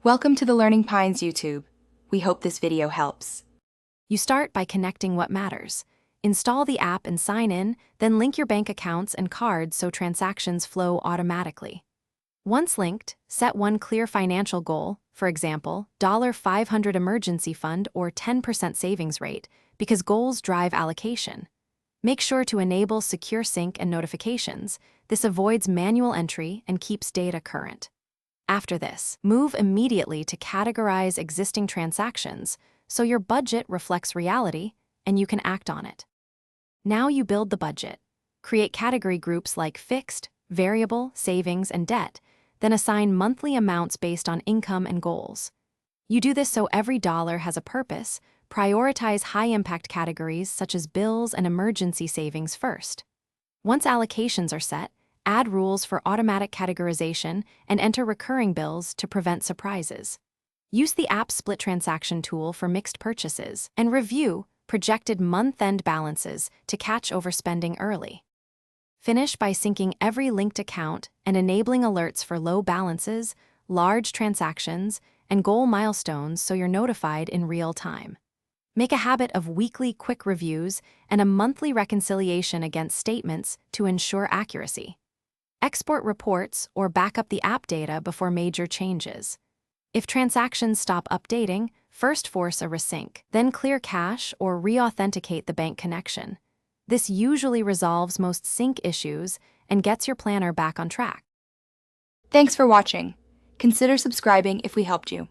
Welcome to the Learning Pines YouTube. We hope this video helps. You start by connecting what matters. Install the app and sign in, then link your bank accounts and cards so transactions flow automatically. Once linked, set one clear financial goal, for example, $500 emergency fund or 10% savings rate, because goals drive allocation. Make sure to enable secure sync and notifications. This avoids manual entry and keeps data current. After this, move immediately to categorize existing transactions so your budget reflects reality and you can act on it. Now you build the budget. Create category groups like fixed, variable, savings, and debt, then assign monthly amounts based on income and goals. You do this so every dollar has a purpose. Prioritize high-impact categories such as bills and emergency savings first. Once allocations are set, add rules for automatic categorization and enter recurring bills to prevent surprises. Use the app's split transaction tool for mixed purchases and review projected month-end balances to catch overspending early. Finish by syncing every linked account and enabling alerts for low balances, large transactions, and goal milestones so you're notified in real time. Make a habit of weekly quick reviews and a monthly reconciliation against statements to ensure accuracy. Export reports or back up the app data before major changes. If transactions stop updating, first force a resync, then clear cache or re-authenticate the bank connection. This usually resolves most sync issues and gets your planner back on track. Thanks for watching. Consider subscribing if we helped you.